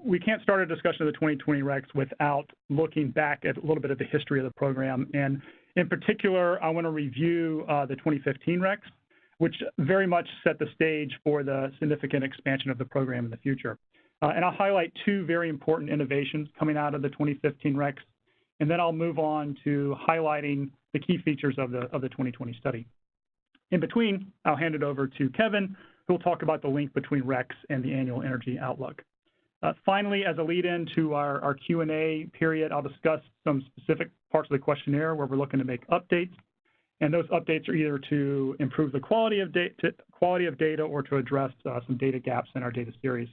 we can't start a discussion of the 2020 RECS without looking back at a little bit of the history of the program. And in particular, I want to review the 2015 RECS, which very much set the stage for the significant expansion of the program in the future. And I'll highlight two very important innovations coming out of the 2015 RECS, and then I'll move on to highlighting the key features of the 2020 study. In between, I'll hand it over to Kevin, who will talk about the link between RECS and the annual energy outlook. Finally, as a lead-in to our Q&A period, I'll discuss some specific parts of the questionnaire where we're looking to make updates. And those updates are either to improve the quality of data or to address some data gaps in our data series.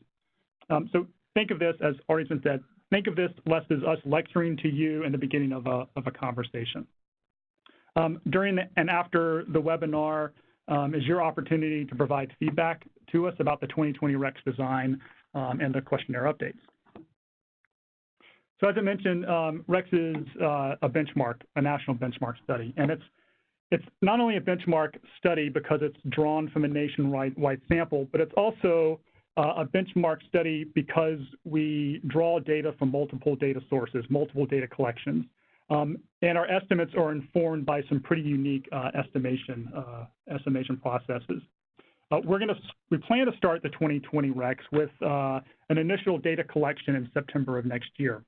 So think of this, as already been said, think of this less as us lecturing to you in the beginning of a conversation. During and after the webinar is your opportunity to provide feedback to us about the 2020 RECS design and the questionnaire updates. So as I mentioned, RECS is a benchmark, a national benchmark study. And it's not only a benchmark study because it's drawn from a nationwide sample, but it's also a benchmark study because we draw data from multiple data sources, multiple data collections. And our estimates are informed by some pretty unique estimation processes. We plan to start the 2020 RECS with an initial data collection in September of next year.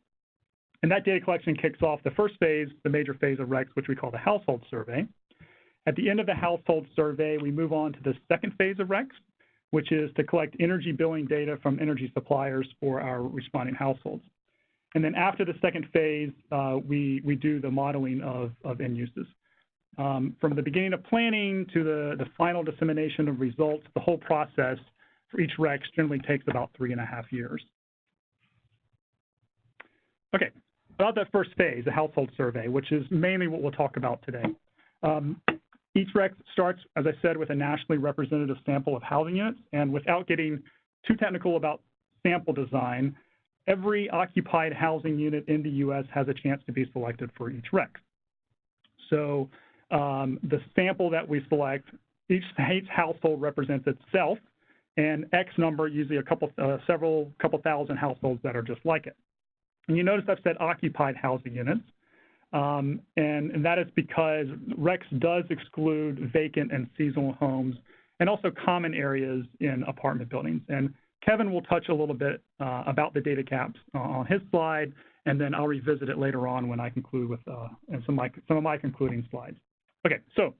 And that data collection kicks off the first phase, the major phase of RECS, which we call the household survey. At the end of the household survey, we move on to the second phase of RECS, which is to collect energy billing data from energy suppliers for our responding households. And then after the second phase, we do the modeling of end uses. From the beginning of planning to the final dissemination of results, the whole process for each RECS generally takes about 3.5 years. Okay, about that first phase, the household survey, which is mainly what we'll talk about today. Each RECS starts, as I said, with a nationally representative sample of housing units, and without getting too technical about sample design, every occupied housing unit in the U.S. has a chance to be selected for each RECS. So the sample that we select, each household represents itself, and X number, usually several couple thousand households that are just like it. And you notice I've said occupied housing units, and that is because RECS does exclude vacant and seasonal homes and also common areas in apartment buildings. And Kevin will touch a little bit about the data caps on his slide, and then I'll revisit it later on when I conclude with some of my concluding slides. Okay, so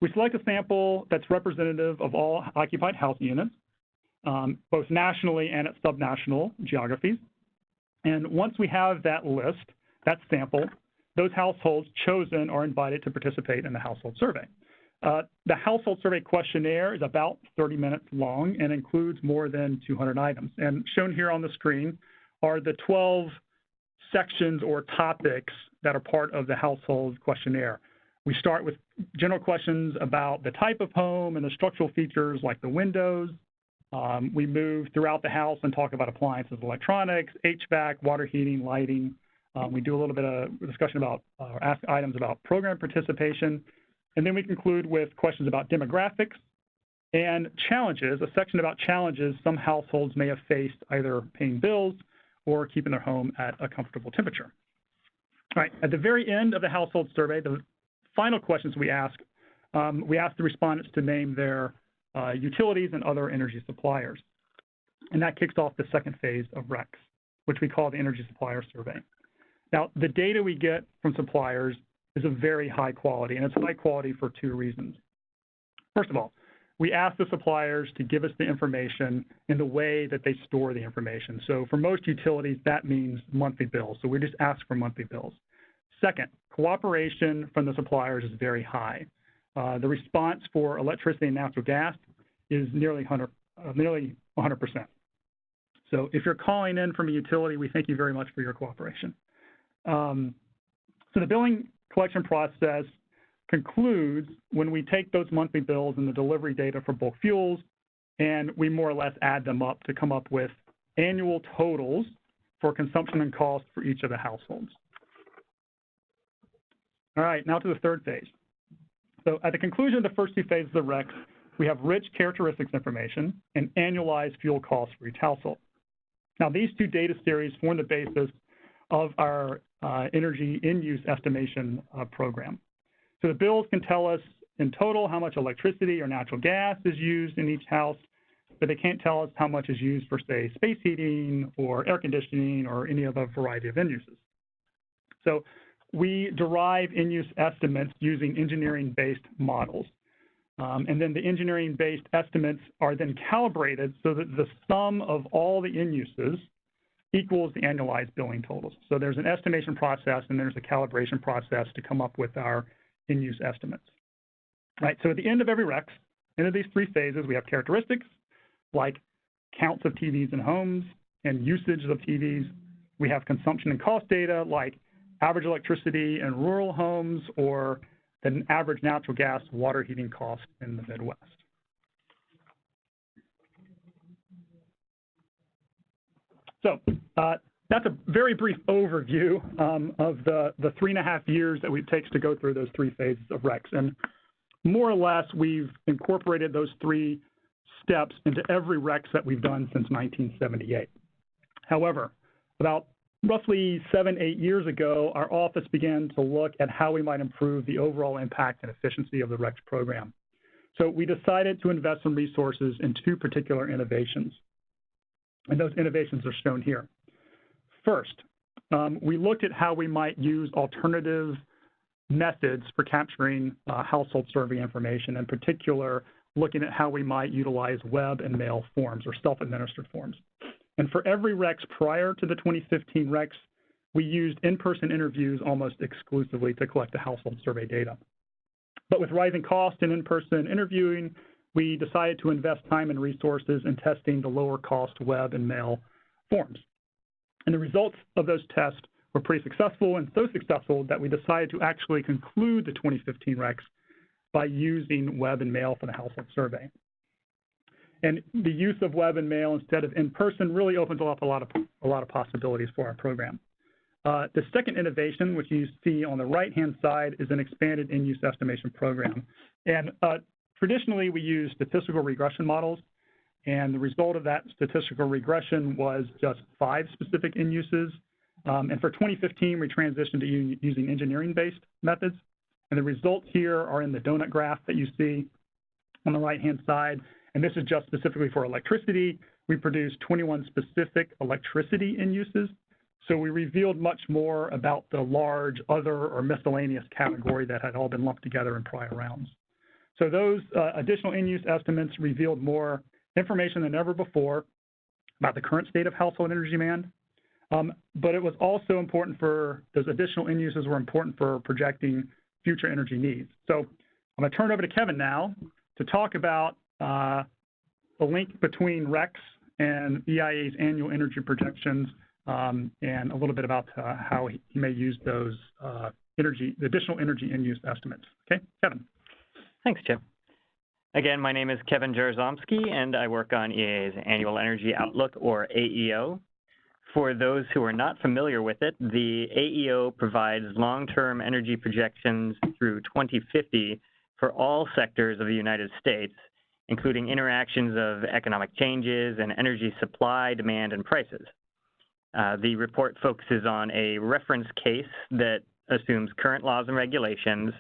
we select a sample that's representative of all occupied housing units, both nationally and at subnational geographies. And once we have that list, that sample, those households chosen are invited to participate in the household survey. The household survey questionnaire is about 30 minutes long and includes more than 200 items. And shown here on the screen are the 12 sections or topics that are part of the household questionnaire. We start with general questions about the type of home and the structural features like the windows. We move throughout the house and talk about appliances, electronics, HVAC, water heating, lighting. We do a little bit of discussion about, or ask items about program participation. And then we conclude with questions about demographics and challenges, a section about challenges some households may have faced either paying bills or keeping their home at a comfortable temperature. All right, at the very end of the household survey, the final questions we ask the respondents to name their utilities and other energy suppliers. And that kicks off the second phase of RECS, which we call the energy supplier survey. Now, the data we get from suppliers is of very high quality, and it's high quality for two reasons. First of all, we ask the suppliers to give us the information in the way that they store the information. So for most utilities, that means monthly bills. So we just ask for monthly bills. Second, cooperation from the suppliers is very high. The response for electricity and natural gas is nearly 100%. So if you're calling in from a utility, we thank you very much for your cooperation. So the billing collection process concludes when we take those monthly bills and the delivery data for bulk fuels, and we more or less add them up to come up with annual totals for consumption and cost for each of the households. All right, now to the third phase. So at the conclusion of the first two phases of the RECS, we have rich characteristics information and annualized fuel costs for each household. Now, these two data series form the basis of our energy in-use estimation program. So the bills can tell us in total how much electricity or natural gas is used in each house, but they can't tell us how much is used for, say, space heating or air conditioning or any other variety of end uses. So we derive in-use estimates using engineering-based models. And then the engineering-based estimates are then calibrated so that the sum of all the end uses equals the annualized billing totals. So there's an estimation process and there's a calibration process to come up with our in-use estimates. Right, so at the end of every RECS, end of these three phases, we have characteristics like counts of TVs in homes and usage of TVs. We have consumption and cost data like average electricity in rural homes or the average natural gas water heating cost in the Midwest. So that's a very brief overview of the 3.5 years that it takes to go through those three phases of RECS. And more or less, we've incorporated those three steps into every RECS that we've done since 1978. However, about roughly 7-8 years ago, our office began to look at how we might improve the overall impact and efficiency of the RECS program. So we decided to invest some resources in two particular innovations. And those innovations are shown here. First, we looked at how we might use alternative methods for capturing household survey information, in particular, looking at how we might utilize web and mail forms or self-administered forms. And for every RECS prior to the 2015 RECS, we used in-person interviews almost exclusively to collect the household survey data. But with rising costs in in-person interviewing, we decided to invest time and resources in testing the lower cost web and mail forms. And the results of those tests were pretty successful, and so successful that we decided to actually conclude the 2015 RECS by using web and mail for the household survey. And the use of web and mail instead of in-person really opens up a lot of possibilities for our program. The second innovation, which you see on the right-hand side, is an expanded in-use estimation program. And traditionally, we use statistical regression models, and the result of that statistical regression was just 5 specific end uses. And for 2015, we transitioned to using engineering-based methods. And the results here are in the donut graph that you see on the right-hand side. And this is just specifically for electricity. We produced 21 specific electricity end uses. So we revealed much more about the large other or miscellaneous category that had all been lumped together in prior rounds. So those additional end-use estimates revealed more information than ever before about the current state of household energy demand. But it was also important for, those additional end uses were important for projecting future energy needs. So I'm going to turn it over to Kevin now to talk about the link between RECS and EIA's annual energy projections and a little bit about how he may use those the additional energy end-use estimates. Okay, Kevin. Thanks, Chip. Again, my name is Kevin Jarzomski, and I work on EIA's Annual Energy Outlook, or AEO. For those who are not familiar with it, the AEO provides long-term energy projections through 2050 for all sectors of the United States, including interactions of economic changes and energy supply, demand, and prices. The report focuses on a reference case that assumes current laws and regulations,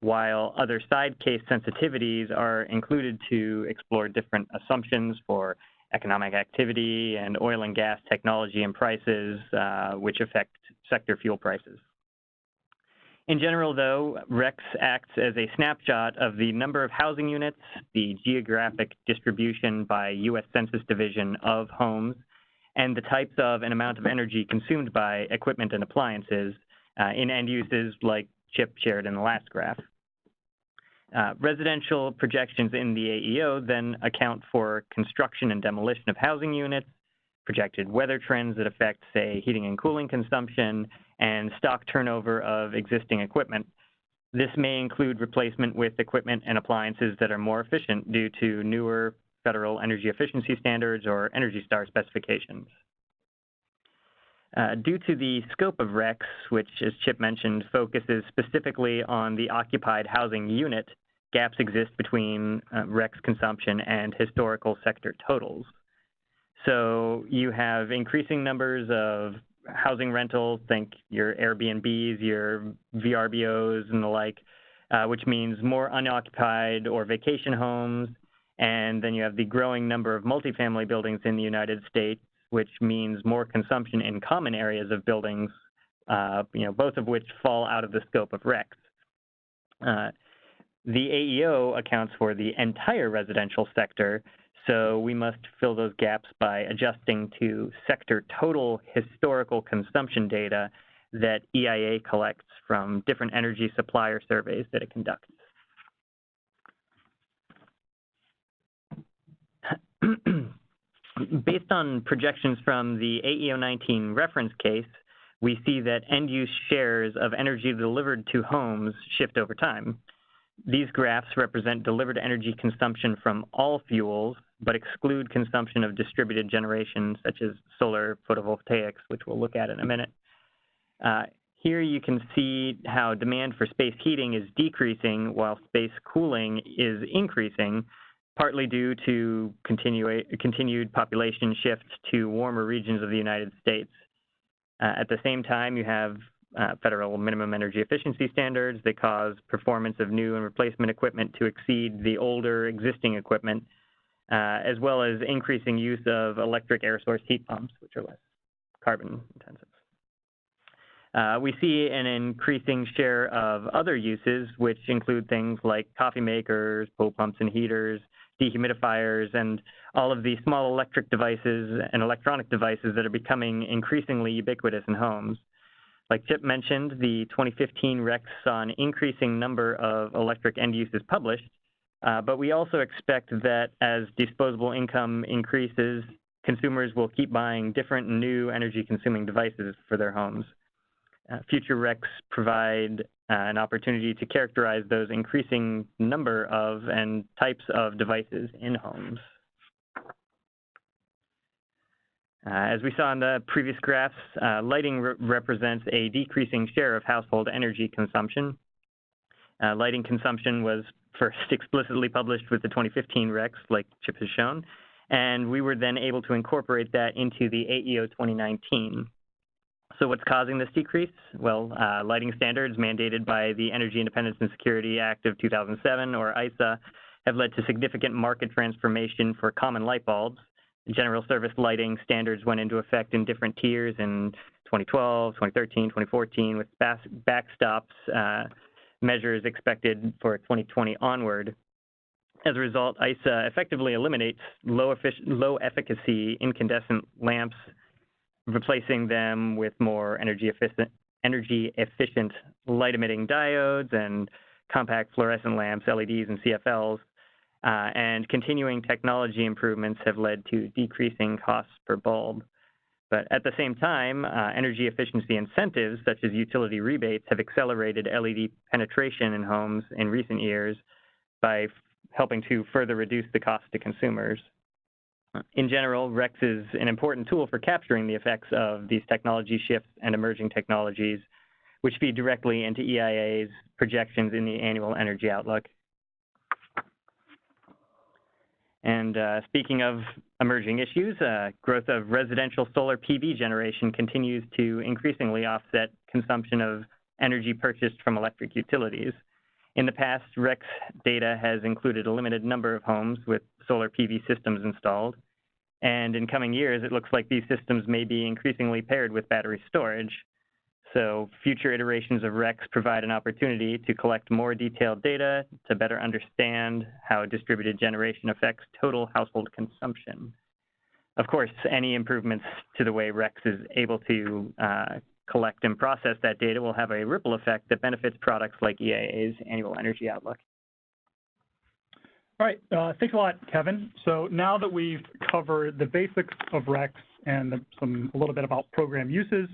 while other side case sensitivities are included to explore different assumptions for economic activity and oil and gas technology and prices, which affect sector fuel prices. In general, though, RECS acts as a snapshot of the number of housing units, the geographic distribution by U.S. Census Division of homes, and the types of and amount of energy consumed by equipment and appliances in end uses like Chip shared in the last graph. Residential projections in the AEO then account for construction and demolition of housing units, projected weather trends that affect, say, heating and cooling consumption, and stock turnover of existing equipment. This may include replacement with equipment and appliances that are more efficient due to newer federal energy efficiency standards or Energy Star specifications. Due to the scope of RECS, which, as Chip mentioned, focuses specifically on the occupied housing unit, gaps exist between RECS consumption and historical sector totals. So you have increasing numbers of housing rentals, think your Airbnbs, your VRBOs, and the like, which means more unoccupied or vacation homes. And then you have the growing number of multifamily buildings in the United States, which means more consumption in common areas of buildings, both of which fall out of the scope of RECS. The AEO accounts for the entire residential sector, so we must fill those gaps by adjusting to sector total historical consumption data that EIA collects from different energy supplier surveys that it conducts. Based on projections from the AEO 19 reference case, we see that end-use shares of energy delivered to homes shift over time. These graphs represent delivered energy consumption from all fuels, but exclude consumption of distributed generation, such as solar photovoltaics, which we'll look at in a minute. Here you can see how demand for space heating is decreasing while space cooling is increasing, partly due to continued population shifts to warmer regions of the United States. At the same time, you have federal minimum energy efficiency standards that cause performance of new and replacement equipment to exceed the older existing equipment, as well as increasing use of electric air source heat pumps, which are less carbon intensive. We see an increasing share of other uses, which include things like coffee makers, pool pumps and heaters, dehumidifiers, and all of the small electric devices and electronic devices that are becoming increasingly ubiquitous in homes. Like Chip mentioned, the 2015 RECS saw an increasing number of electric end uses published, but we also expect that as disposable income increases, consumers will keep buying different new energy-consuming devices for their homes. Future RECS provide an opportunity to characterize those increasing number of and types of devices in homes. As we saw in the previous graphs, lighting represents a decreasing share of household energy consumption. Lighting consumption was first explicitly published with the 2015 RECS, like Chip has shown, and we were then able to incorporate that into the AEO 2019. So what's causing this decrease? Well, lighting standards mandated by the Energy Independence and Security Act of 2007, or ISA, have led to significant market transformation for common light bulbs. General service lighting standards went into effect in different tiers in 2012, 2013, 2014, with backstops measures expected for 2020 onward. As a result, ISA effectively eliminates low efficacy incandescent lamps, replacing them with more energy efficient light-emitting diodes and compact fluorescent lamps, LEDs, and CFLs. And continuing technology improvements have led to decreasing costs per bulb. But at the same time, energy efficiency incentives, such as utility rebates, have accelerated LED penetration in homes in recent years by helping to further reduce the cost to consumers. In general, RECS is an important tool for capturing the effects of these technology shifts and emerging technologies, which feed directly into EIA's projections in the annual energy outlook. And speaking of emerging issues, growth of residential solar PV generation continues to increasingly offset consumption of energy purchased from electric utilities. In the past, RECS data has included a limited number of homes with solar PV systems installed, and in coming years, it looks like these systems may be increasingly paired with battery storage. So future iterations of RECS provide an opportunity to collect more detailed data to better understand how distributed generation affects total household consumption. Of course, any improvements to the way RECS is able to collect and process that data will have a ripple effect that benefits products like EIA's annual energy outlook. All right, thanks a lot, Kevin. So now that we've covered the basics of RECS and a little bit about program uses,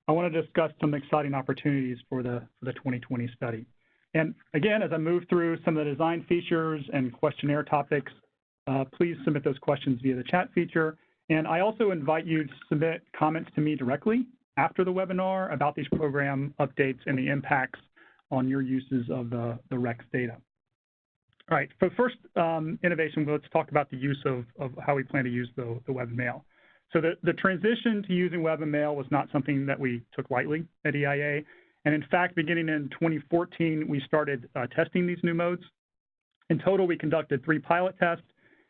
I want to discuss some exciting opportunities for the 2020 study. And again, as I move through some of the design features and questionnaire topics, please submit those questions via the chat feature. And I also invite you to submit comments to me directly after the webinar about these program updates and the impacts on your uses of the RECS data. All right, for the first innovation, let's talk about the use of how we plan to use the Webmail. So the transition to using Webmail was not something that we took lightly at EIA. And in fact, beginning in 2014, we started testing these new modes. In total, we conducted 3 pilot tests.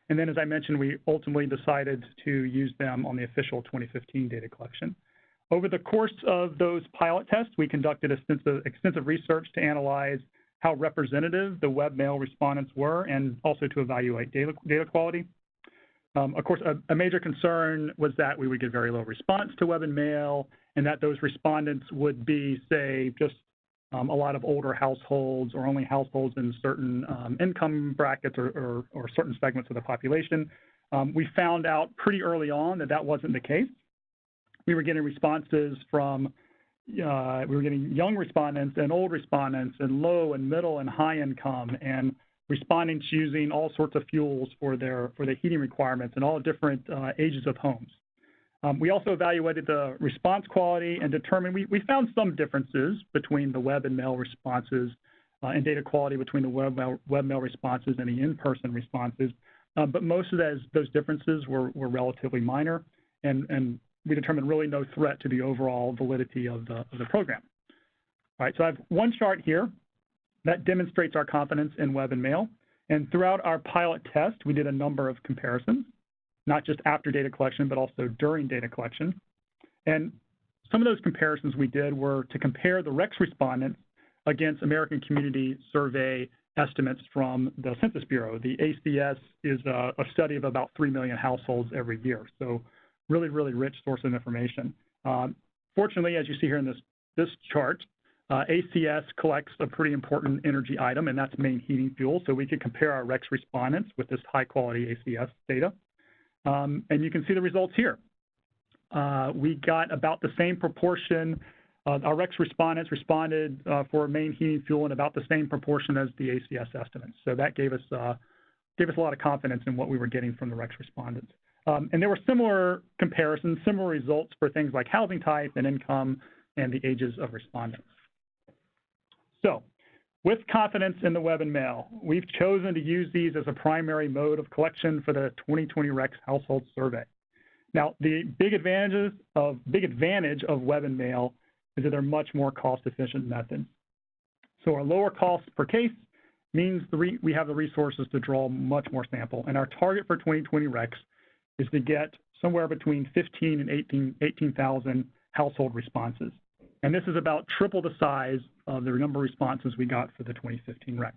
And then, as I mentioned, we ultimately decided to use them on the official 2015 data collection. Over the course of those pilot tests, we conducted extensive research to analyze how representative the Webmail respondents were and also to evaluate data quality. Of course, a major concern was that we would get very low response to Webmail and that those respondents would be, say, just a lot of older households or only households in certain income brackets or certain segments of the population. We found out pretty early on that that wasn't the case. We were getting responses from, we were getting young respondents and old respondents and low and middle and high income, and respondents using all sorts of fuels for their heating requirements and all different ages of homes. We also evaluated the response quality and determined we found some differences between the web and mail responses and data quality between the webmail responses and the in-person responses. But most of those differences were relatively minor, and we determined really no threat to the overall validity of the program. All right, so I have one chart here that demonstrates our confidence in web and mail. And throughout our pilot test, we did a number of comparisons, not just after data collection, but also during data collection. And some of those comparisons we did were to compare the RECS respondents against American Community Survey estimates from the Census Bureau. The ACS is a study of about 3 million households every year. So really, really rich source of information. Fortunately, as you see here in this chart, ACS collects a pretty important energy item, and that's main heating fuel. So we could compare our RECS respondents with this high-quality ACS data. And you can see the results here. We got about the same proportion. Our RECS respondents responded for main heating fuel in about the same proportion as the ACS estimates. So that gave us a lot of confidence in what we were getting from the RECS respondents. And there were similar comparisons, similar results for things like housing type and income and the ages of respondents. So, with confidence in the web and mail, we've chosen to use these as a primary mode of collection for the 2020 RECS household survey. Now, the big advantage of web and mail is that they're much more cost-efficient methods. So our lower cost per case means we have the resources to draw much more sample. And our target for 2020 RECS is to get somewhere between 15 and 18,000 household responses. And this is about triple the size of the number of responses we got for the 2015 RECS.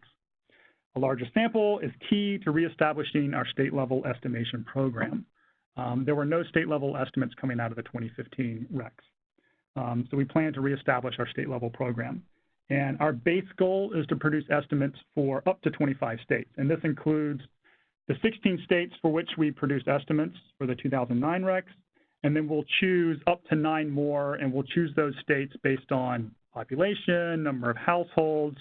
A larger sample is key to reestablishing our state-level estimation program. There were no state-level estimates coming out of the 2015 RECS. So we plan to reestablish our state-level program. And our base goal is to produce estimates for up to 25 states. And this includes the 16 states for which we produced estimates for the 2009 RECS. And then we'll choose up to 9 more, and we'll choose those states based on population, number of households,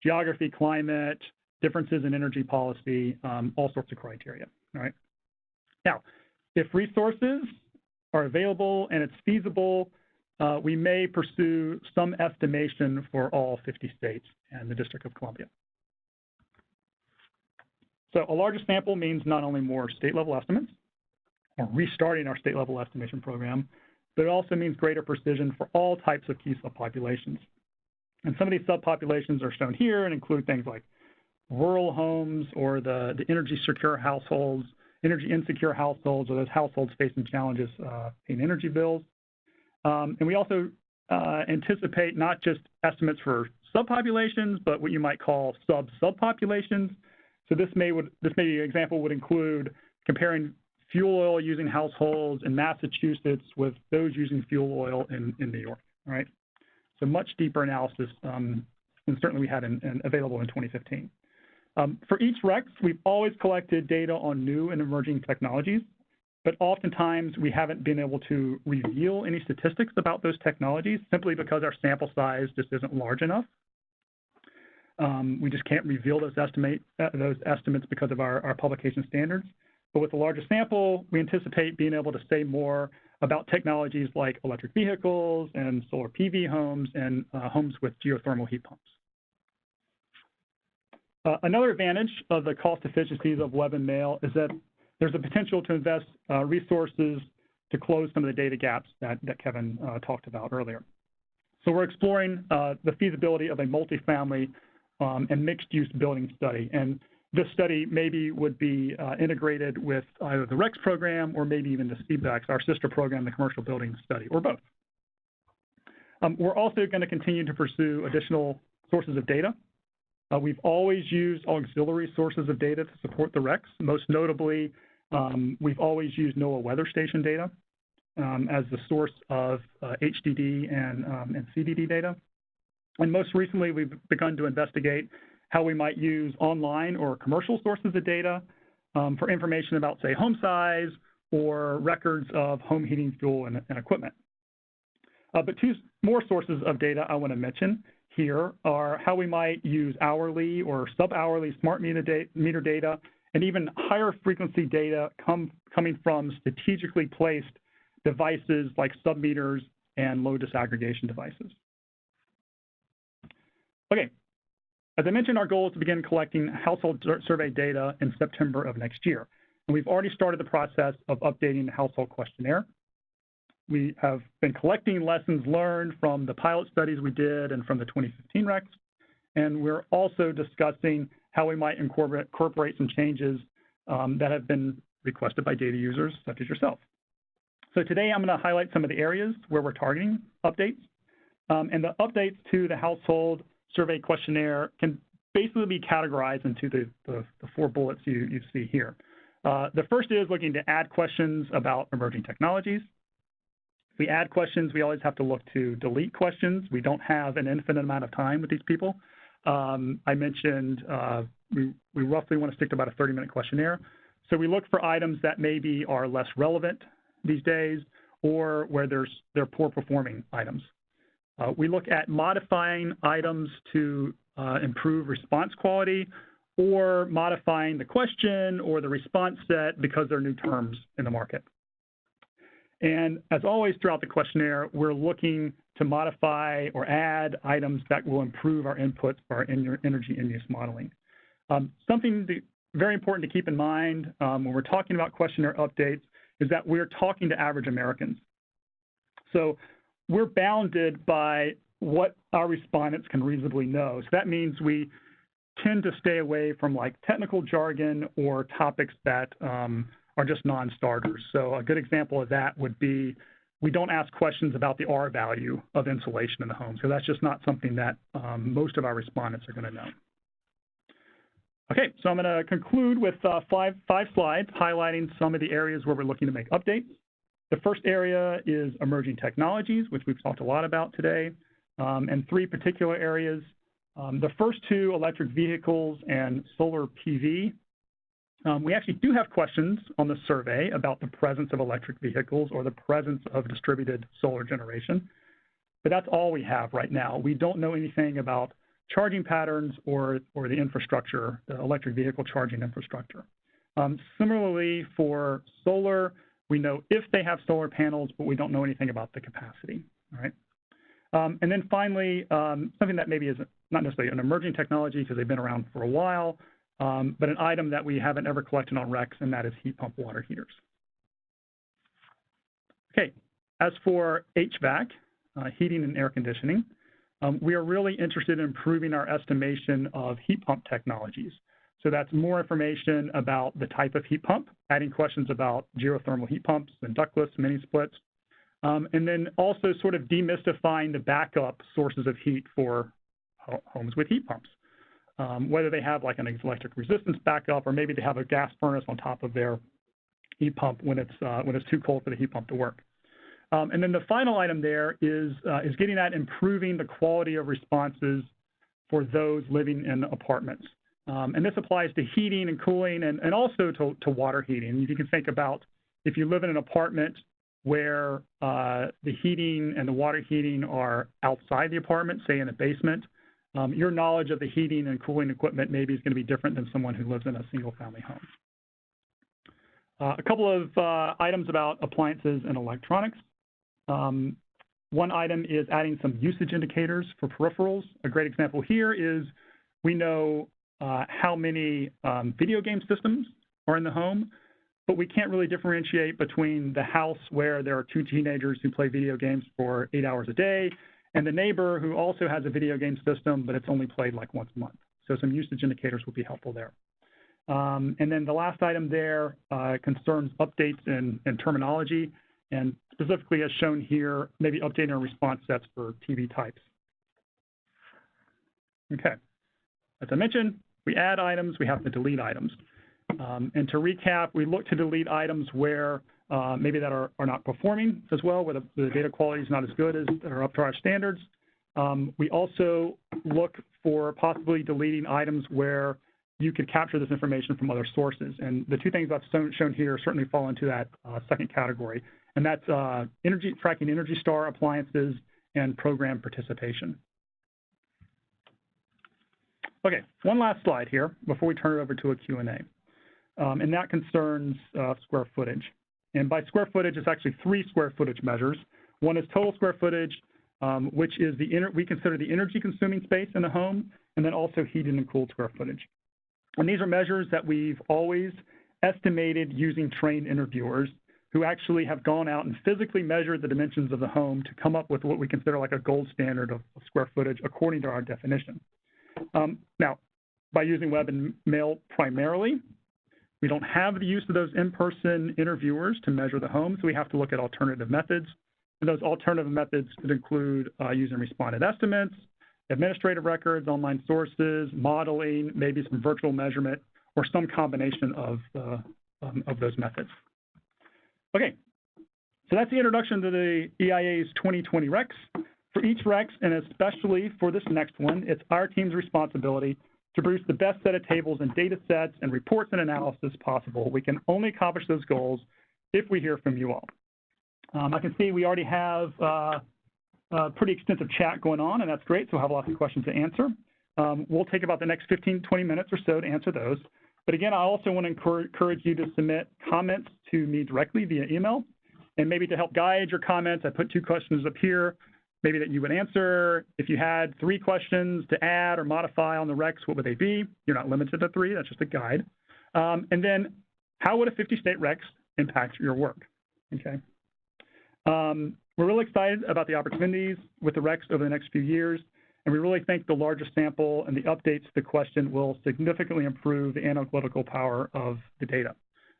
geography, climate, differences in energy policy, all sorts of criteria. All right. Now, if resources are available and it's feasible, we may pursue some estimation for all 50 states and the District of Columbia. So a larger sample means not only more state-level estimates, or restarting our state-level estimation program, but it also means greater precision for all types of key subpopulations. And some of these subpopulations are shown here and include things like rural homes or the energy-secure households, energy-insecure households, or those households facing challenges paying energy bills. And we also anticipate not just estimates for subpopulations, but what you might call subpopulations. So this example would include comparing fuel oil using households in Massachusetts with those using fuel oil in New York, all right? So much deeper analysis than certainly we had available in 2015. For each RECS, we've always collected data on new and emerging technologies, but oftentimes we haven't been able to reveal any statistics about those technologies simply because our sample size just isn't large enough. We just can't reveal those estimates because of our publication standards. But with a larger sample, we anticipate being able to say more about technologies like electric vehicles and solar PV homes and homes with geothermal heat pumps. Another advantage of the cost efficiencies of web and mail is that there's a potential to invest resources to close some of the data gaps that Kevin talked about earlier. So we're exploring the feasibility of a multifamily and mixed-use building study. And this study maybe would be integrated with either the RECS program or maybe even the CBEX, our sister program, the commercial building study, or both. We're also going to continue to pursue additional sources of data. We've always used auxiliary sources of data to support the RECS. Most notably, we've always used NOAA weather station data as the source of HDD and CDD data. And most recently, we've begun to investigate how we might use online or commercial sources of data for information about, say, home size or records of home heating fuel and equipment. But two more sources of data I want to mention here are how we might use hourly or sub-hourly smart meter data and even higher frequency data coming from strategically placed devices like submeters and load disaggregation devices. Okay, as I mentioned, our goal is to begin collecting household survey data in September of next year. And we've already started the process of updating the Household Questionnaire. We have been collecting lessons learned from the pilot studies we did and from the 2015 RECS. And we're also discussing how we might incorporate some changes that have been requested by data users such as yourself. So today I'm going to highlight some of the areas where we're targeting updates. And the updates to the Household Survey Questionnaire can basically be categorized into the 4 bullets you see here. The first is looking to add questions about emerging technologies. If we add questions, we always have to look to delete questions. We don't have an infinite amount of time with these people. I mentioned we roughly want to stick to about a 30-minute questionnaire. So we look for items that maybe are less relevant these days or where they're poor performing items. We look at modifying items to improve response quality or modifying the question or the response set because there are new terms in the market. And as always throughout the questionnaire, we're looking to modify or add items that will improve our inputs for our energy in-use modeling. Something very important to keep in mind when we're talking about questionnaire updates is that we're talking to average Americans. So we're bounded by what our respondents can reasonably know. So that means we tend to stay away from like technical jargon or topics that are just non-starters. So a good example of that would be we don't ask questions about the R value of insulation in the home. So that's just not something that most of our respondents are going to know. Okay, so I'm going to conclude with five slides highlighting some of the areas where we're looking to make updates. The first area is emerging technologies, which we've talked a lot about today, and 3 particular areas. The first 2, electric vehicles and solar PV. We actually do have questions on the survey about the presence of electric vehicles or the presence of distributed solar generation, but that's all we have right now. We don't know anything about charging patterns or the infrastructure, the electric vehicle charging infrastructure. Similarly, for solar, we know if they have solar panels, but we don't know anything about the capacity, all right? And then finally, something that maybe is not necessarily an emerging technology because they've been around for a while, but an item that we haven't ever collected on RECS, and that is heat pump water heaters. Okay, as for HVAC, heating and air conditioning, we are really interested in improving our estimation of heat pump technologies. So that's more information about the type of heat pump, adding questions about geothermal heat pumps and ductless, mini splits, and then also sort of demystifying the backup sources of heat for homes with heat pumps. Whether they have like an electric resistance backup or maybe they have a gas furnace on top of their heat pump when it's too cold for the heat pump to work. And then the final item there is getting at improving the quality of responses for those living in apartments. And this applies to heating and cooling and also to water heating. You can think about if you live in an apartment where the heating and the water heating are outside the apartment, say in a basement, your knowledge of the heating and cooling equipment maybe is going to be different than someone who lives in a single-family home. A couple of items about appliances and electronics. One item is adding some usage indicators for peripherals. A great example here is we know how many video game systems are in the home, but we can't really differentiate between the house where there are 2 teenagers who play video games for 8 hours a day and the neighbor who also has a video game system, but it's only played like once a month. So some usage indicators will be helpful there. And then the last item there concerns updates in terminology, and specifically as shown here, maybe updating our response sets for TV types. Okay, as I mentioned, we add items, we have to delete items. And to recap, we look to delete items where maybe that are not performing as well, where the data quality is not as good as or up to our standards. We also look for possibly deleting items where you could capture this information from other sources. And the 2 things I've shown here certainly fall into that second category. And that's tracking Energy Star appliances and program participation. Okay, one last slide here before we turn it over to a Q&A. And that concerns square footage. And by square footage, it's actually 3 square footage measures. One is total square footage, which is we consider the energy consuming space in the home, and then also heated and cooled square footage. And these are measures that we've always estimated using trained interviewers who actually have gone out and physically measured the dimensions of the home to come up with what we consider like a gold standard of square footage according to our definition. Now, by using Webmail primarily, we don't have the use of those in-person interviewers to measure the home, so we have to look at alternative methods. And those alternative methods could include using responded estimates, administrative records, online sources, modeling, maybe some virtual measurement, or some combination of those methods. Okay, so that's the introduction to the EIA's 2020 RECS. For each RECS, and especially for this next one, it's our team's responsibility to produce the best set of tables and data sets and reports and analysis possible. We can only accomplish those goals if we hear from you all. I can see we already have a pretty extensive chat going on, and that's great, so we'll have lots of questions to answer. We'll take about the next 15, 20 minutes or so to answer those. But again, I also want to encourage you to submit comments to me directly via email. And maybe to help guide your comments, I put 2 questions up here, maybe that you would answer. If you had 3 questions to add or modify on the RECS, what would they be? You're not limited to 3, that's just a guide. And then how would a 50-state RECS impact your work? Okay. We're really excited about the opportunities with the RECS over the next few years, and we really think the larger sample and the updates to the question will significantly improve the analytical power of the data.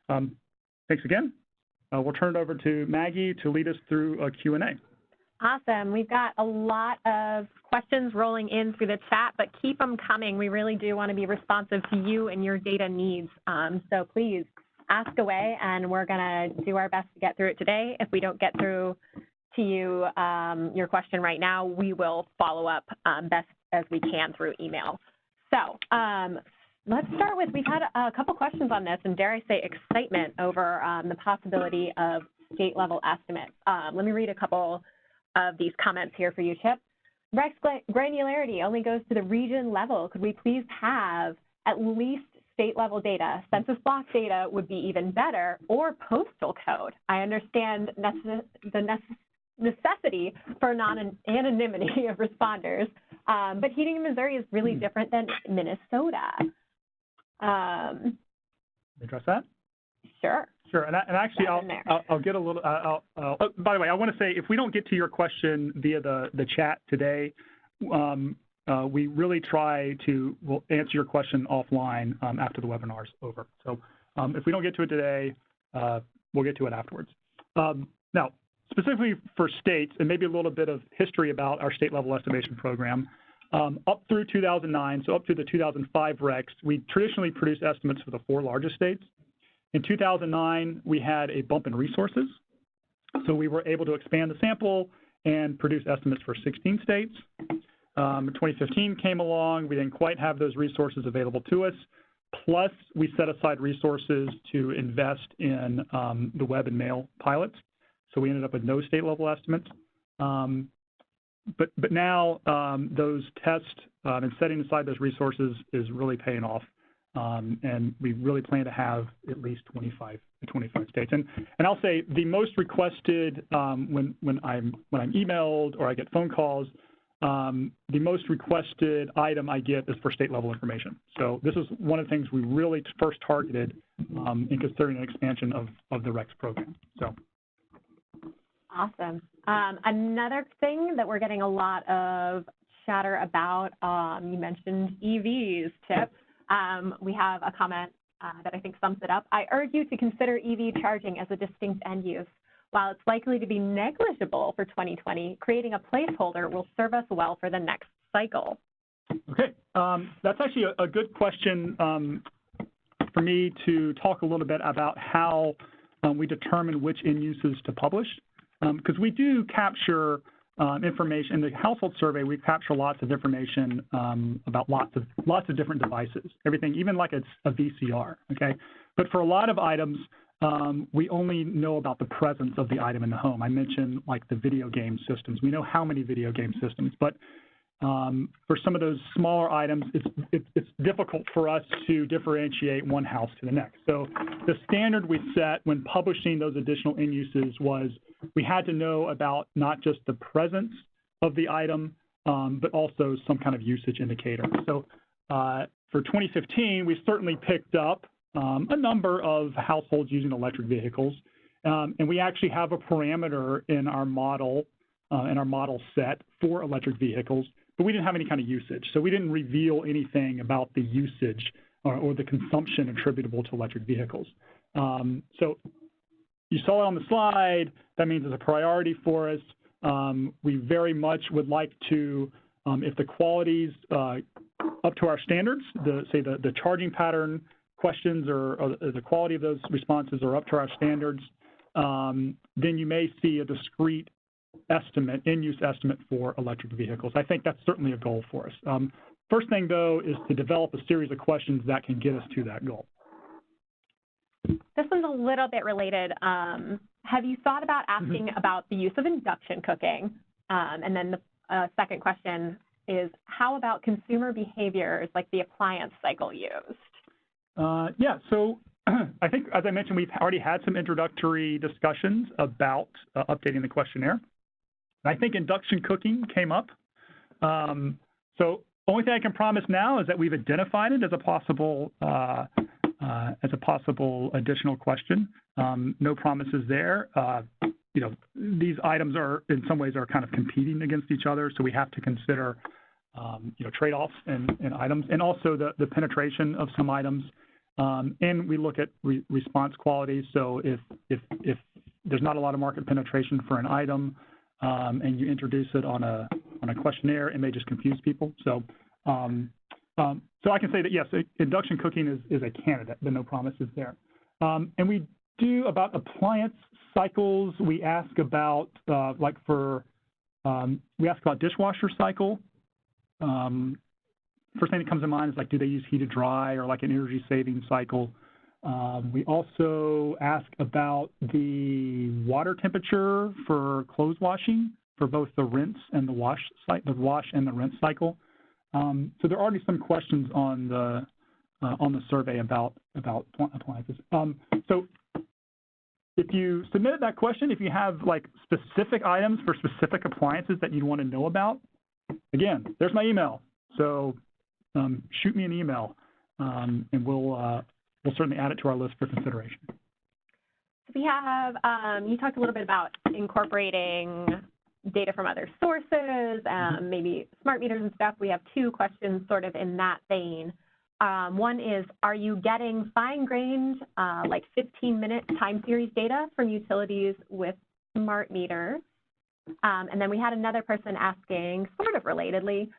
Thanks again. We'll turn it over to Maggie to lead us through a Q&A. Awesome. We've got a lot of questions rolling in through the chat, but keep them coming. We really do want to be responsive to you and your data needs. So please ask away, and we're going to do our best to get through it today. If we don't get through to you your question right now, we will follow up best as we can through email. So let's start with, we've had a couple questions on this, and dare I say excitement over the possibility of state level estimates. Let me read a couple of these comments here for you, Chip. RECS granularity only goes to the region level. Could we please have at least state level data? Census block data would be even better, or postal code. I understand the necessity for non-anonymity of responders, but heating in Missouri is really different than Minnesota. Address that? Sure. Sure, and actually, I'll get a little. By the way, I want to say, if we don't get to your question via the chat today, we really try to answer your question offline after the webinar's over. So if we don't get to it today, we'll get to it afterwards. Now, specifically for states, and maybe a little bit of history about our state level estimation program, up through 2009, so up to the 2005 RECS, we traditionally produced estimates for the 4 largest states. In 2009, we had a bump in resources, so we were able to expand the sample and produce estimates for 16 states. 2015 came along. We didn't quite have those resources available to us. Plus, we set aside resources to invest in the web and mail pilots, so we ended up with no state-level estimates. But now those tests and setting aside those resources is really paying off. And we really plan to have at least 25 states. And I'll say the most requested when I'm emailed or I get phone calls, the most requested item I get is for state level information. So this is one of the things we really first targeted in considering an expansion of the RECS program. So. Awesome. Another thing that we're getting a lot of chatter about, you mentioned EVs, Chip. We have a comment that I think sums it up. I urge you to consider EV charging as a distinct end use. While it's likely to be negligible for 2020, creating a placeholder will serve us well for the next cycle. Okay, that's actually a good question for me to talk a little bit about how we determine which end uses to publish. Because we do capture information in the household survey. We capture lots of information about lots of different devices. Everything, even like it's a VCR. Okay, but for a lot of items, we only know about the presence of the item in the home. I mentioned like the video game systems. We know how many video game systems, but for some of those smaller items, it's difficult for us to differentiate one house to the next. So the standard we set when publishing those additional end uses was we had to know about not just the presence of the item, but also some kind of usage indicator. So for 2015, we certainly picked up a number of households using electric vehicles, and we actually have a parameter in our model set for electric vehicles, but we didn't have any kind of usage. So we didn't reveal anything about the usage or the consumption attributable to electric vehicles. So you saw it on the slide. That means it's a priority for us. We very much would like to, if the quality's up to our standards, the charging pattern questions or the quality of those responses are up to our standards, then you may see a discrete estimate, end-use estimate for electric vehicles. I think that's certainly a goal for us. First thing, though, is to develop a series of questions that can get us to that goal. This one's a little bit related. Have you thought about asking about the use of induction cooking? And then the second question is, how about consumer behaviors like the appliance cycle used? Yeah, so I think, as I mentioned, we've already had some introductory discussions about updating the questionnaire. I think induction cooking came up. So only thing I can promise now is that we've identified it as a possible additional question. No promises there. You know, these items are in some ways are kind of competing against each other, so we have to consider you know, trade-offs in items, and also the penetration of some items. And we look at response quality. So if there's not a lot of market penetration for an item, and you introduce it on a questionnaire, it may just confuse people. So so I can say that yes, induction cooking is a candidate, but no promises there. And we do about appliance cycles. We ask about we ask about dishwasher cycle. First thing that comes to mind is like, do they use heated dry or like an energy saving cycle? We also ask about the water temperature for clothes washing for both the rinse and the wash and the rinse cycle. So there are already some questions on the survey about appliances. So if you submitted that question, if you have like specific items for specific appliances that you want to know about, again, there's my email. So shoot me an email, and we'll certainly add it to our list for consideration. We have, you talked a little bit about incorporating data from other sources, maybe smart meters and stuff. We have two questions sort of in that vein. One is, are you getting fine-grained, like 15-minute time series data from utilities with smart meters? And then we had another person asking, sort of relatedly,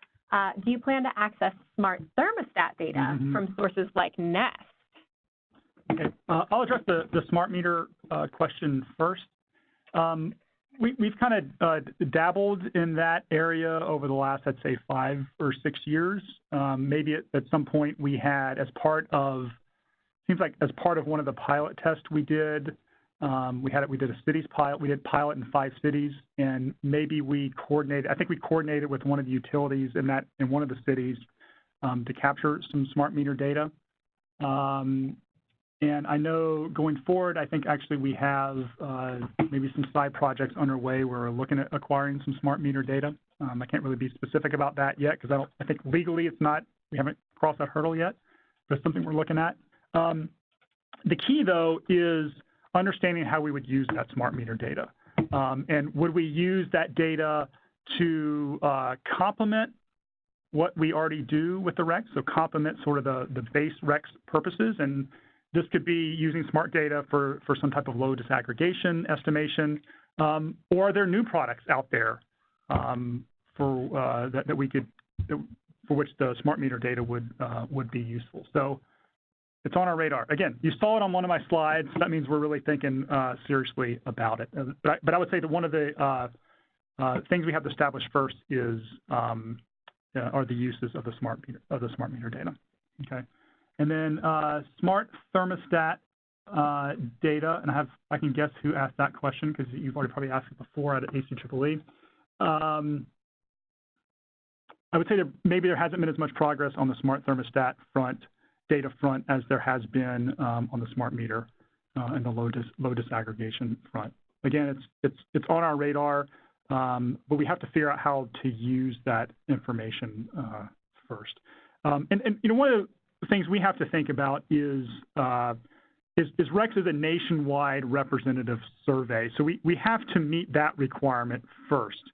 do you plan to access smart thermostat data from sources like Nest? Okay, I'll address the smart meter question first. We've kind of dabbled in that area over the last, I'd say, 5 or 6 years. Maybe at some point we had, as part of one of the pilot tests we did, we did a cities pilot. We did pilot in 5 cities, and maybe we coordinated. I think we coordinated with one of the utilities in one of the cities to capture some smart meter data. And I know going forward, I think actually we have maybe some side projects underway where we're looking at acquiring some smart meter data. I can't really be specific about that yet because I think legally it's not, we haven't crossed that hurdle yet, but it's something we're looking at. The key though is understanding how we would use that smart meter data. And would we use that data to complement what we already do with the RECS, so complement sort of the base RECS purposes, and this could be using smart data for some type of load disaggregation estimation, or are there new products out there for which the smart meter data would be useful. So it's on our radar. Again, you saw it on one of my slides. So that means we're really thinking seriously about it. But I would say that one of the things we have to establish first is are the uses of the smart meter data. Okay. And then smart thermostat data, and I can guess who asked that question because you've already probably asked it before at ACEEE. I would say that maybe there hasn't been as much progress on the smart thermostat data front as there has been on the smart meter and the load disaggregation front. Again, it's on our radar, but we have to figure out how to use that information first. And you know, one of the things we have to think about is RECS is a nationwide representative survey, so we have to meet that requirement first,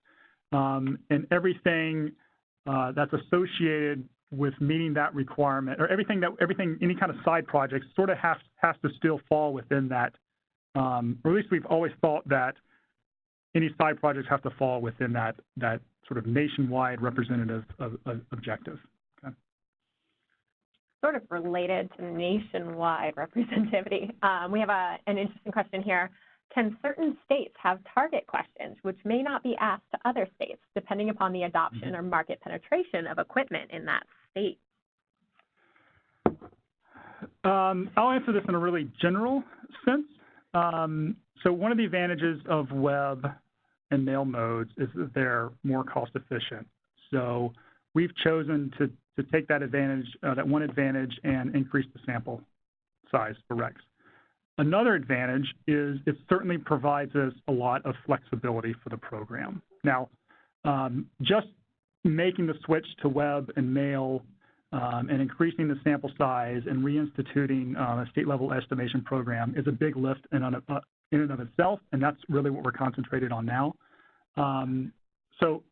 and everything that's associated with meeting that requirement, or any kind of side projects, sort of has to still fall within that, or at least we've always thought that any side projects have to fall within that sort of nationwide representative objective. Okay. Sort of related to nationwide representativity, we have an interesting question here. Can certain states have target questions which may not be asked to other states, depending upon the adoption or market penetration of equipment in that state? I'll answer this in a really general sense. So one of the advantages of web and mail modes is that they're more cost efficient. So we've chosen to take that advantage, that one advantage, and increase the sample size for RECS. Another advantage is it certainly provides us a lot of flexibility for the program. Now, just making the switch to web and mail and increasing the sample size and reinstituting a state-level estimation program is a big lift in and of itself, and that's really what we're concentrated on now. So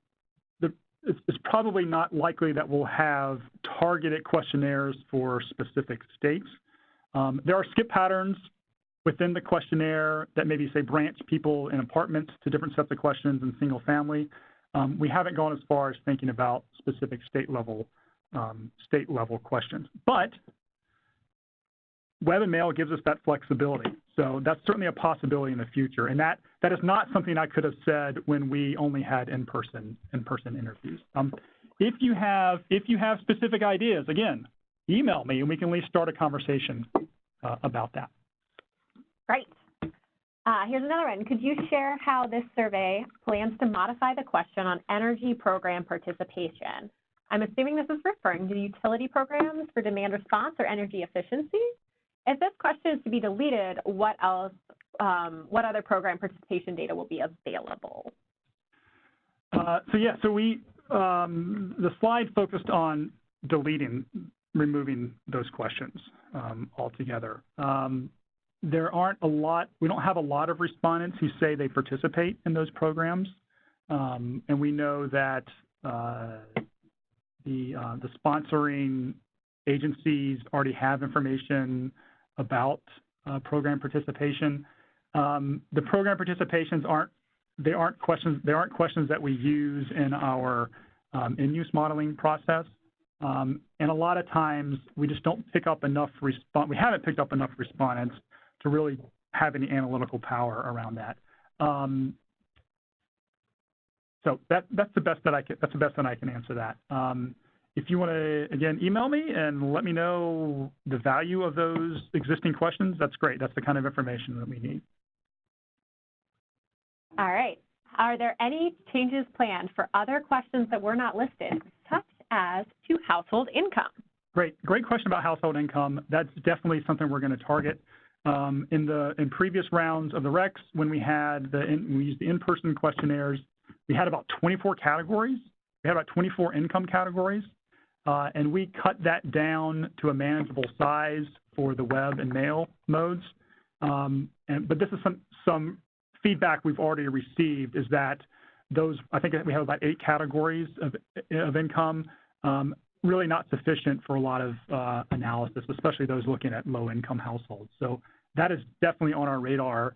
it's probably not likely that we'll have targeted questionnaires for specific states. There are skip patterns within the questionnaire that maybe say branch people in apartments to different sets of questions in single family. We haven't gone as far as thinking about specific state level questions, but web and mail gives us that flexibility. So that's certainly a possibility in the future. And that is not something I could have said when we only had in-person interviews. If you have specific ideas, again, email me and we can at least start a conversation about that. Great. Here's another one. Could you share how this survey plans to modify the question on energy program participation? I'm assuming this is referring to utility programs for demand response or energy efficiency. If this question is to be deleted, what else, what other program participation data will be available? So we, the slide focused on removing those questions altogether. There aren't we don't have a lot of respondents who say they participate in those programs. And we know that the sponsoring agencies already have information about program participation. The program participations aren't questions that we use in our in-use modeling process. And a lot of times we just don't pick up enough we haven't picked up enough respondents to really have any analytical power around that. So that's the best that I can answer that. If you want to, again, email me and let me know the value of those existing questions, that's great. That's the kind of information that we need. All right. Are there any changes planned for other questions that were not listed, such as to household income? Great question about household income. That's definitely something we're going to target. In previous rounds of the RECS, when we used the in-person questionnaires, we had about 24 categories. We had about 24 income categories, and we cut that down to a manageable size for the web and mail modes. But this is some feedback we've already received is that those, I think we have about 8 categories of income, really not sufficient for a lot of analysis, especially those looking at low-income households. So that is definitely on our radar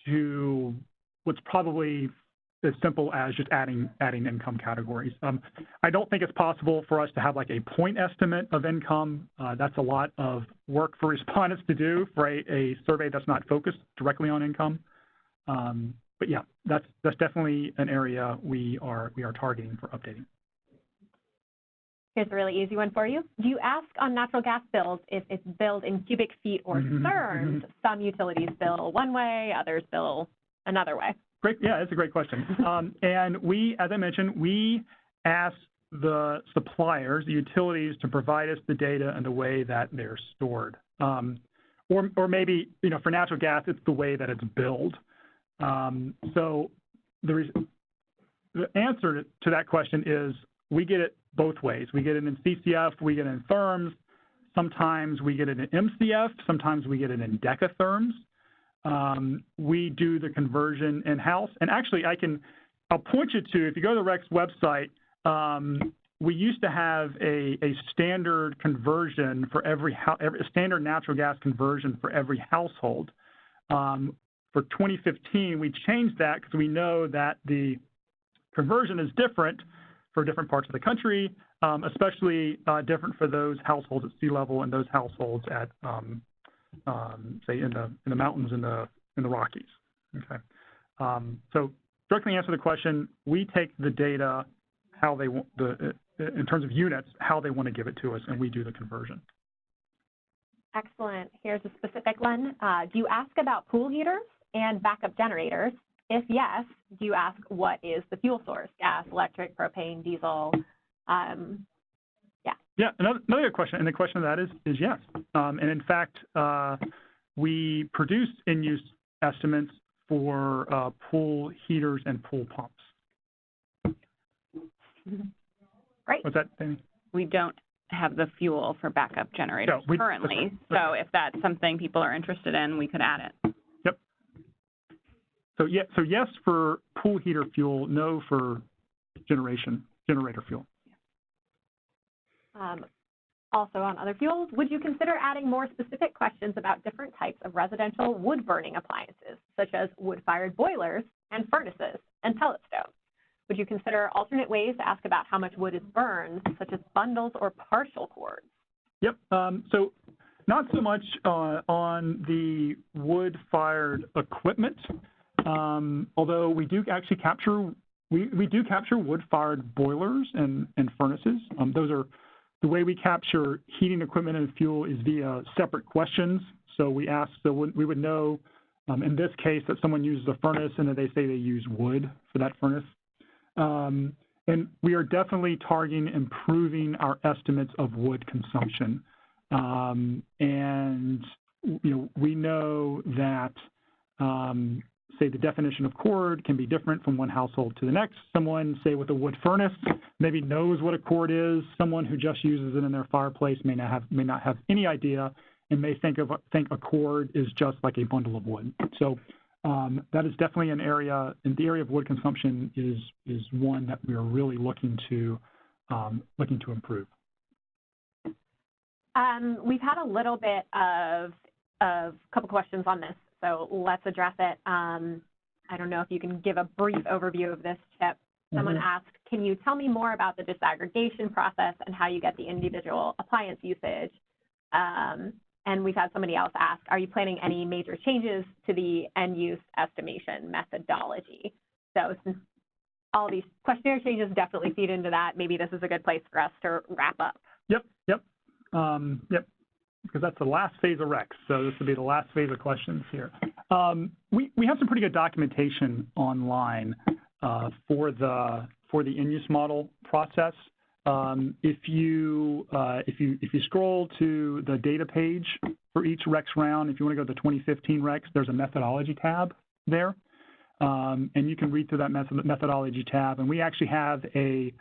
to what's probably as simple as just adding income categories. I don't think it's possible for us to have like a point estimate of income. That's a lot of work for respondents to do for a survey that's not focused directly on income. But yeah, that's definitely an area we are targeting for updating. Here's a really easy one for you. Do you ask on natural gas bills if it's billed in cubic feet or therms? Some utilities bill one way, others bill another way. Great, yeah, that's a great question. And we, as I mentioned, we ask the suppliers, the utilities, to provide us the data in the way that they're stored. Or maybe, for natural gas, it's the way that it's billed. So the answer to that question is we get it both ways. We get it in CCF, we get it in therms. Sometimes we get it in MCF, sometimes we get it in decatherms. We do the conversion in-house. And actually, I'll point you to, if you go to the RECS website, we used to have a standard conversion for every standard natural gas conversion for every household. For 2015, we changed that because we know that the conversion is different for different parts of the country, especially different for those households at sea level and those households at, say, in the mountains in the Rockies. Okay. So directly answer the question, we take the data how they want in terms of units, how they want to give it to us, and we do the conversion. Excellent. Here's a specific one. Do you ask about pool heaters and backup generators? If yes, do you ask what is the fuel source? Gas, electric, propane, diesel? Yeah, another good question, and the question of that is yes. And in fact, we produce in-use estimates for pool heaters and pool pumps. Great. What's that, Amy? We don't have the fuel for backup generators currently, so if that's something people are interested in, we could add it. Yep. So yes for pool heater fuel, no for generator fuel. Also on other fuels, would you consider adding more specific questions about different types of residential wood-burning appliances, such as wood-fired boilers and furnaces and pellet stoves? Would you consider alternate ways to ask about how much wood is burned, such as bundles or partial cords? Yep. So not so much on the wood-fired equipment, although we do actually capture wood-fired boilers and furnaces. Those are the way we capture heating equipment and fuel is via separate questions. So we would know in this case that someone uses a furnace and that they say they use wood for that furnace. And we are definitely targeting improving our estimates of wood consumption. And we know that say the definition of cord can be different from one household to the next. Someone, say, with a wood furnace maybe knows what a cord is. Someone who just uses it in their fireplace may not have any idea and may think a cord is just like a bundle of wood. So that is definitely an area, and the area of wood consumption is one that we are really looking to improve. We've had a little bit of a couple questions on this, so let's address it. I don't know if you can give a brief overview of this, Chip. Someone asked, can you tell me more about the disaggregation process and how you get the individual appliance usage? And we've had somebody else ask, are you planning any major changes to the end-use estimation methodology? So since all these questionnaire changes definitely feed into that, maybe this is a good place for us to wrap up. Yep. Because that's the last phase of RECS, so this will be the last phase of questions here. We have some pretty good documentation online for the in-use model process. If you scroll to the data page for each RECS round, if you want to go to the 2015 RECS, there's a methodology tab there, and you can read through that methodology tab. And we actually have a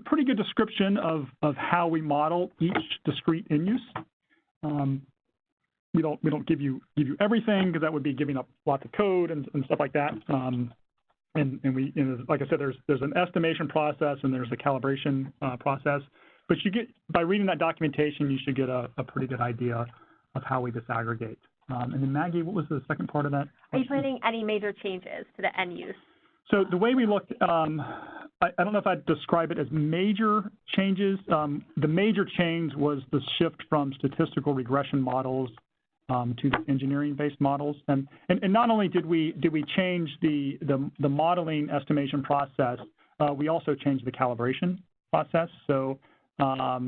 pretty good description of how we model each discrete in use. We don't give you everything, because that would be giving up lots of code and stuff like that. And we, like I said, there's an estimation process and there's a calibration process. But you get, by reading that documentation, you should get a pretty good idea of how we disaggregate. And then Maggie, what was the second part of that question? Are you planning any major changes to the end use? So the way we looked, I don't know if I'd describe it as major changes. The major change was the shift from statistical regression models to the engineering-based models, and not only did we change the modeling estimation process, we also changed the calibration process. So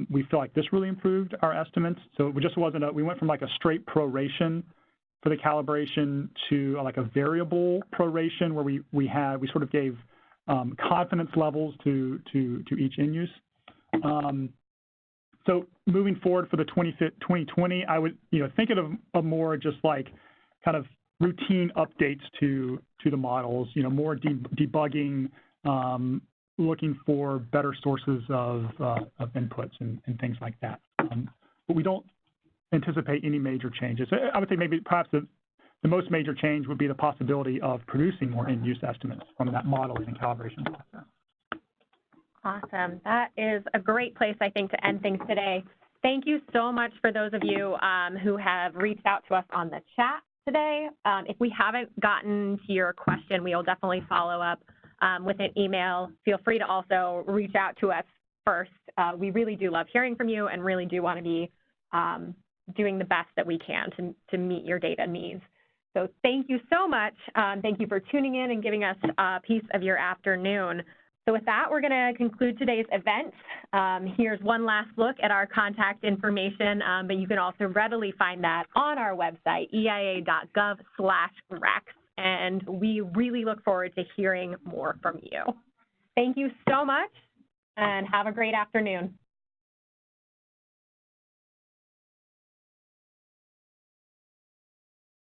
we feel like this really improved our estimates. So it just wasn't we went from like a straight proration for the calibration to like a variable proration, where we sort of gave confidence levels to each in use. So moving forward for the 2020, I would think of more just like kind of routine updates to the models. More debugging, looking for better sources of inputs and things like that. But we don't anticipate any major changes. I would say maybe perhaps the most major change would be the possibility of producing more in-use estimates from that modeling and calibration process. Awesome. That is a great place, I think, to end things today. Thank you so much for those of you who have reached out to us on the chat today. If we haven't gotten to your question, we will definitely follow up with an email. Feel free to also reach out to us first. We really do love hearing from you and really do want to be doing the best that we can to meet your data needs. So thank you so much. Thank you for tuning in and giving us a piece of your afternoon. So with that, we're going to conclude today's event. Here's one last look at our contact information, but you can also readily find that on our website, eia.gov/RECS, and we really look forward to hearing more from you. Thank you so much, and have a great afternoon.